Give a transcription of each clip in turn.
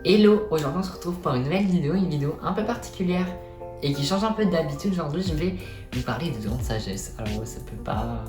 Hello, aujourd'hui on se retrouve pour une nouvelle vidéo, une vidéo un peu particulière et qui change un peu d'habitude. Aujourd'hui je vais vous parler de dents de sagesse. Alors ça peut pas...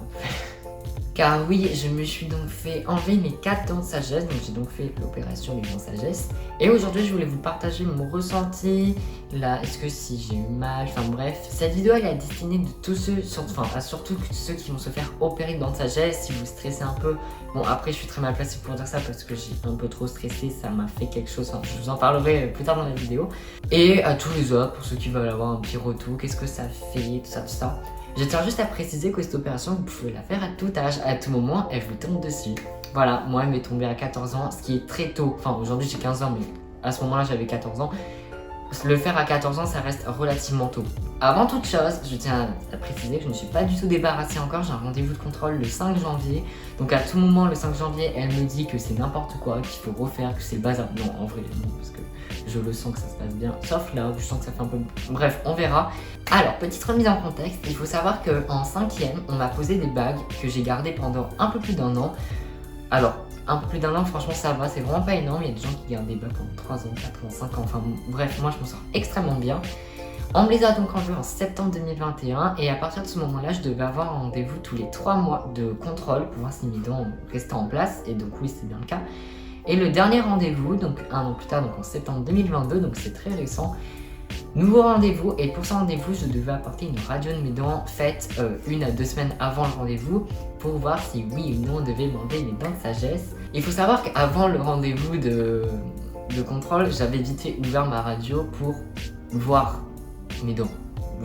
Car oui, je me suis donc fait enlever mes 4 dents de sagesse, donc j'ai donc fait l'opération des dents de sagesse. Et aujourd'hui je voulais vous partager mon ressenti, là, est-ce que si j'ai eu mal, enfin bref. Cette vidéo elle est destinée de tous ceux, surtout ceux qui vont se faire opérer de dents de sagesse, si vous stressez un peu. Bon après je suis très mal placée pour dire ça parce que j'ai un peu trop stressé, ça m'a fait quelque chose, enfin, je vous en parlerai plus tard dans la vidéo. Et à tous les autres, pour ceux qui veulent avoir un petit retour, qu'est-ce que ça fait, tout ça. Je tiens juste à préciser que cette opération, vous pouvez la faire à tout âge, à tout moment, elle vous tombe dessus. Voilà, moi elle m'est tombée à 14 ans, ce qui est très tôt. Enfin, aujourd'hui j'ai 15 ans, mais à ce moment-là j'avais 14 ans. Le faire à 14 ans, ça reste relativement tôt. Avant toute chose, je tiens à préciser que je ne suis pas du tout débarrassée encore. J'ai un rendez-vous de contrôle le 5 janvier. Donc à tout moment, le 5 janvier, elle me dit que c'est n'importe quoi, qu'il faut refaire, que c'est le bazar. Non, en vrai, non, parce que je le sens que ça se passe bien. Sauf là, où je sens que ça fait un peu... Bref, on verra. Alors, petite remise en contexte. Il faut savoir qu'en 5e, on m'a posé des bagues que j'ai gardées pendant un peu plus d'1 an. Alors, un peu plus d'1 an, franchement ça va, c'est vraiment pas énorme. Il y a des gens qui gardent des bagues pendant 3 ans, 4 ans, 5 ans, enfin bon, bref, moi je m'en sors extrêmement bien. On me les a donc enlevés en septembre 2021 et à partir de ce moment-là, je devais avoir un rendez-vous tous les 3 mois de contrôle pour voir si mes dents restaient en place, et donc oui, c'est bien le cas. Et le dernier rendez-vous, donc 1 an plus tard, donc en septembre 2022, donc c'est très récent, nouveau rendez-vous, et pour ce rendez-vous, je devais apporter une radio de mes dents faite 1 à 2 semaines avant le rendez-vous pour voir si oui ou non on devait m'enlever mes dents de sagesse. Il faut savoir qu'avant le rendez-vous de contrôle, j'avais vite fait ouvert ma radio pour voir mes dents,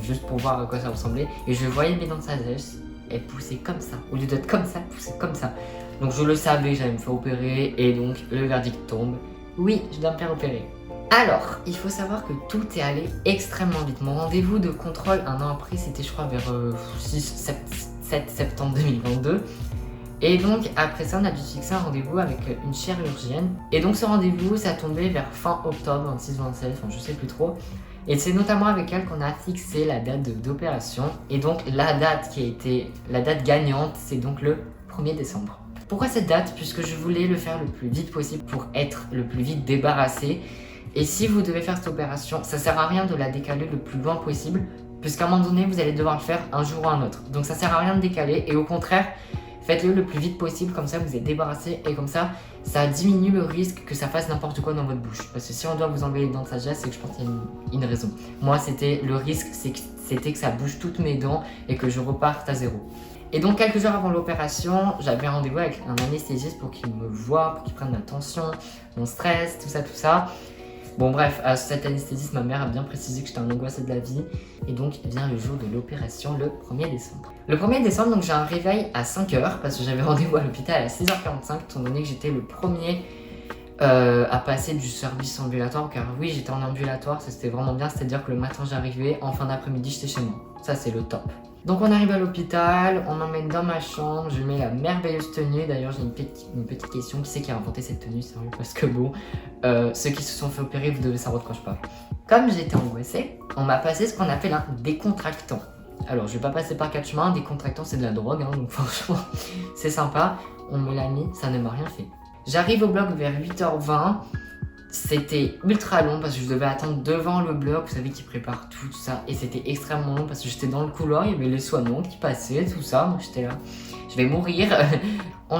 juste pour voir à quoi ça ressemblait, et je voyais mes dents de sagesse, elles poussaient comme ça, au lieu d'être comme ça, elles poussaient comme ça. Donc je le savais que j'allais me faire opérer, et donc le verdict tombe, oui, je dois me faire opérer. Alors, il faut savoir que tout est allé extrêmement vite. Mon rendez-vous de contrôle 1 an après, c'était je crois vers 7 septembre 2022. Et donc après ça, on a dû fixer un rendez-vous avec une chirurgienne. Et donc ce rendez-vous, ça tombait vers fin octobre, 26-27, enfin je sais plus trop. Et c'est notamment avec elle qu'on a fixé la date d'opération. Et donc la date gagnante, c'est donc le 1er décembre. Pourquoi cette date? Puisque je voulais le faire le plus vite possible pour être le plus vite débarrassé. Et si vous devez faire cette opération, ça sert à rien de la décaler le plus loin possible, puisqu'à un moment donné, vous allez devoir le faire un jour ou un autre. Donc ça sert à rien de décaler, et au contraire, faites-le le plus vite possible, comme ça vous êtes débarrassé, et comme ça diminue le risque que ça fasse n'importe quoi dans votre bouche. Parce que si on doit vous enlever les dents de sagesse, c'est que je pense qu'il y a une raison. Moi, le risque, c'était que ça bouge toutes mes dents, et que je reparte à zéro. Et donc quelques jours avant l'opération, j'avais un rendez-vous avec un anesthésiste pour qu'il me voie, pour qu'il prenne ma tension, mon stress, tout ça. Bon bref, à cet anesthésiste, ma mère a bien précisé que j'étais un angoissé de la vie. Et donc vient le jour de l'opération, le 1er décembre. Le 1er décembre, donc j'ai un réveil à 5h, parce que j'avais rendez-vous à l'hôpital à 6h45, étant donné que j'étais le premier à passer du service ambulatoire. Car oui, j'étais en ambulatoire, ça c'était vraiment bien, c'est-à-dire que le matin j'arrivais, en fin d'après-midi j'étais chez moi. Ça c'est le top. Donc on arrive à l'hôpital, on m'emmène dans ma chambre, je mets la merveilleuse tenue. D'ailleurs j'ai une petite question, qui c'est qui a inventé cette tenue, sérieux? Parce que bon, ceux qui se sont fait opérer, vous devez savoir de quoi je parle. Comme j'étais angoissée, on m'a passé ce qu'on appelle un décontractant. Alors je vais pas passer par 4 chemins, un décontractant c'est de la drogue, hein, donc franchement c'est sympa. On me l'a mis, ça ne m'a rien fait. J'arrive au bloc vers 8h20. C'était ultra long parce que je devais attendre devant le bloc, vous savez, qui prépare tout ça. Et c'était extrêmement long parce que j'étais dans le couloir, il y avait les soignants qui passaient, tout ça. Moi j'étais là, je vais mourir.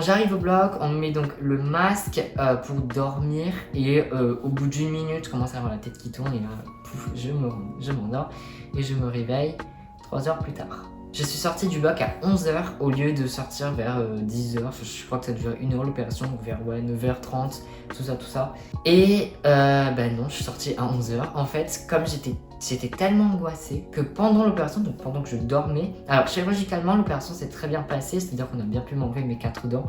J'arrive au bloc, on me met donc le masque pour dormir. Et au bout d'1 minute, je commence à avoir la tête qui tourne. Et là, pouf, je m'endors et je me réveille 3 heures plus tard. Je suis sortie du bloc à 11h au lieu de sortir vers 10h. Je crois que ça dure 1 heure l'opération, donc vers 9h30, tout ça. Et non, je suis sortie à 11h. En fait, comme j'étais tellement angoissée que pendant l'opération, donc pendant que je dormais, alors chirurgicalement l'opération s'est très bien passée, c'est-à-dire qu'on a bien pu m'enlever mes 4 dents,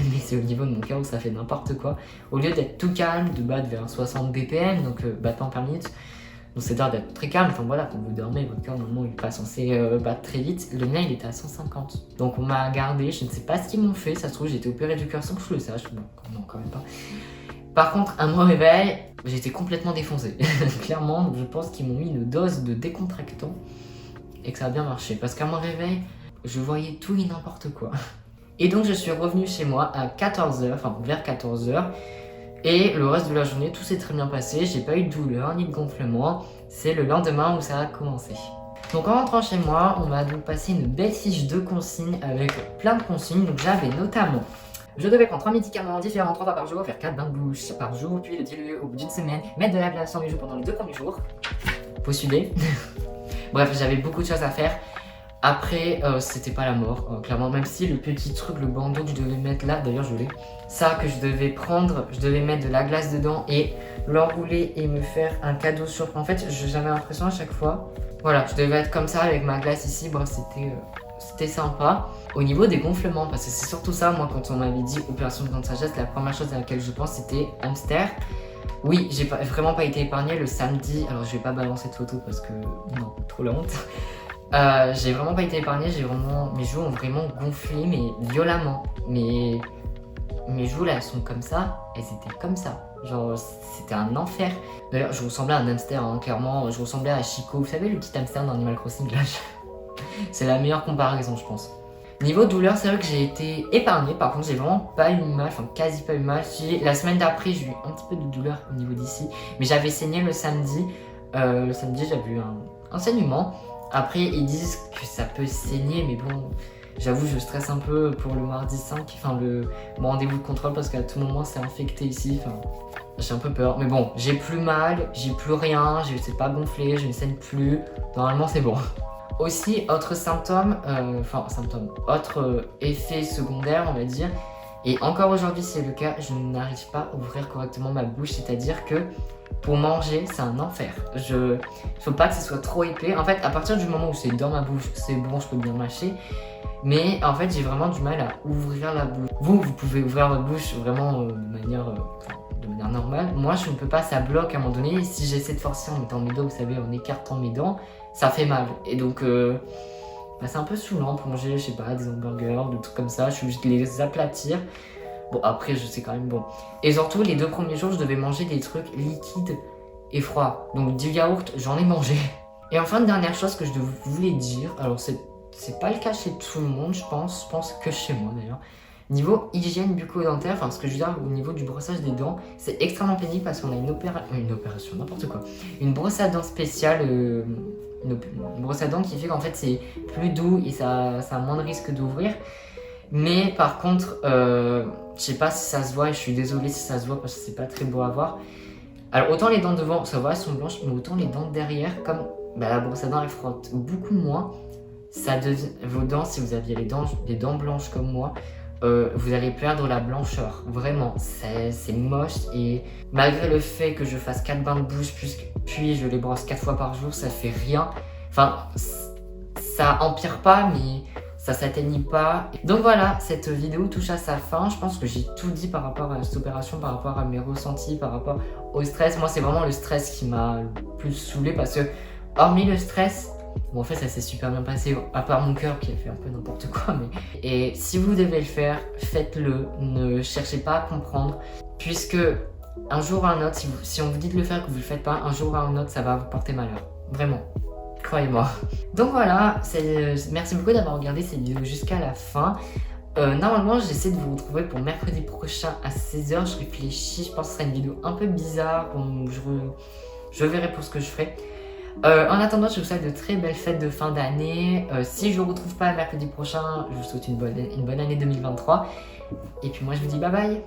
mais c'est au niveau de mon cœur où ça fait n'importe quoi. Au lieu d'être tout calme, de battre vers 60 BPM, donc battements par minute, donc c'est-à-dire d'être très calme, enfin voilà, quand vous dormez, votre cœur normalement il n'est pas censé battre très vite. Le mien il était à 150. Donc on m'a gardé, je ne sais pas ce qu'ils m'ont fait, ça se trouve j'ai été opérée du cœur sans que je le sache, bon non quand même pas. Par contre à mon réveil, j'étais complètement défoncée. Clairement, je pense qu'ils m'ont mis une dose de décontractant et que ça a bien marché. Parce qu'à mon réveil, je voyais tout et n'importe quoi. Et donc je suis revenue chez moi à 14h, enfin vers 14h. Et le reste de la journée, tout s'est très bien passé, j'ai pas eu de douleur ni de gonflement. C'est le lendemain où ça a commencé. Donc en rentrant chez moi, on m'a donc passé une belle fiche de consignes avec plein de consignes. Donc j'avais notamment, je devais prendre 3 médicaments différents 3 fois par jour, faire 4 bains de bouche par jour, puis le diluer au bout d'une semaine, mettre de la glace sur les joues pendant les 2 premiers jours. Postuler. Bref, j'avais beaucoup de choses à faire. Après, c'était pas la mort, clairement, même si le petit truc, le bandeau que je devais mettre là, d'ailleurs je l'ai, ça que je devais prendre, je devais mettre de la glace dedans et l'enrouler et me faire un cadeau sur... En fait, j'avais l'impression à chaque fois, voilà, je devais être comme ça avec ma glace ici, bref, c'était sympa. Au niveau des gonflements, parce que c'est surtout ça, moi, quand on m'avait dit opération de grande sagesse, la première chose à laquelle je pense, c'était hamster. Oui, j'ai vraiment pas été épargnée le samedi, alors je vais pas balancer de photos parce que, non, trop la honte. J'ai vraiment pas été épargnée, mes joues ont vraiment gonflé, mais violemment. Mes joues là, elles sont comme ça, elles étaient comme ça. Genre, c'était un enfer. D'ailleurs, je ressemblais à un hamster, hein, clairement. Je ressemblais à Chico, vous savez, le petit hamster dans Animal Crossing là. C'est la meilleure comparaison, je pense. Niveau douleur, c'est vrai que j'ai été épargnée. Par contre, j'ai vraiment pas eu mal, enfin quasi pas eu mal. La semaine d'après, j'ai eu un petit peu de douleur au niveau d'ici. Mais j'avais saigné le samedi. Le samedi, j'avais eu un saignement. Après, ils disent que ça peut saigner, mais bon, j'avoue, je stresse un peu pour le mardi 5, enfin mon rendez-vous de contrôle, parce qu'à tout moment, c'est infecté ici, enfin, j'ai un peu peur. Mais bon, j'ai plus mal, j'ai plus rien, c'est pas gonflé, je ne saigne plus, normalement, c'est bon. Aussi, autre symptôme, autre effet secondaire, on va dire, et encore aujourd'hui, c'est le cas, je n'arrive pas à ouvrir correctement ma bouche, c'est-à-dire que pour manger, c'est un enfer. Faut pas que ce soit trop épais. En fait, à partir du moment où c'est dans ma bouche, c'est bon, je peux bien mâcher. Mais en fait, j'ai vraiment du mal à ouvrir la bouche. Vous pouvez ouvrir votre bouche vraiment de manière normale. Moi, je ne peux pas, ça bloque à un moment donné. Et si j'essaie de forcer en mettant mes dents, vous savez, en écartant mes dents, ça fait mal. Et donc, c'est un peu saoulant pour manger, je sais pas, des hamburgers, des trucs comme ça. Je suis obligée de les aplatir. Bon, après, je sais quand même bon. Et surtout, les 2 premiers jours, je devais manger des trucs liquides et froids. Donc, du yaourt, j'en ai mangé. Et enfin, une dernière chose que je voulais dire, alors c'est pas le cas chez tout le monde, je pense que chez moi d'ailleurs. Niveau hygiène bucco-dentaire, enfin, ce que je veux dire au niveau du brossage des dents, c'est extrêmement pénible parce qu'on a une opération, n'importe quoi. Une brosse à dents spéciale, une brosse à dents qui fait qu'en fait, c'est plus doux et ça a moins de risque d'ouvrir. Mais par contre, je sais pas si ça se voit et je suis désolée si ça se voit parce que c'est pas très beau à voir. Alors autant les dents devant, ça va, elles sont blanches, mais autant les dents derrière, comme la brosse à dents elle frotte beaucoup moins, vos dents, si vous aviez les dents blanches comme moi, vous allez perdre la blancheur. Vraiment, c'est moche et malgré le fait que je fasse 4 bains de bouche puis je les brosse 4 fois par jour, ça fait rien. Enfin, ça empire pas, mais ça s'atteignit pas. Donc voilà, cette vidéo touche à sa fin. Je pense que j'ai tout dit par rapport à cette opération, par rapport à mes ressentis, par rapport au stress. Moi, c'est vraiment le stress qui m'a le plus saoulé parce que, hormis le stress, bon, en fait, ça s'est super bien passé, à part mon cœur qui a fait un peu n'importe quoi. Et si vous devez le faire, faites-le. Ne cherchez pas à comprendre, puisque un jour ou un autre, si on vous dit de le faire et que vous ne le faites pas, un jour ou un autre, ça va vous porter malheur. Vraiment. Croyez-moi. Donc voilà, merci beaucoup d'avoir regardé cette vidéo jusqu'à la fin. Normalement, j'essaie de vous retrouver pour mercredi prochain à 16 h. Je réfléchis, je pense que ce sera une vidéo un peu bizarre. Bon, je verrai pour ce que je ferai. En attendant, je vous souhaite de très belles fêtes de fin d'année. Si je ne vous retrouve pas mercredi prochain, je vous souhaite une bonne année 2023. Et puis moi, je vous dis bye bye.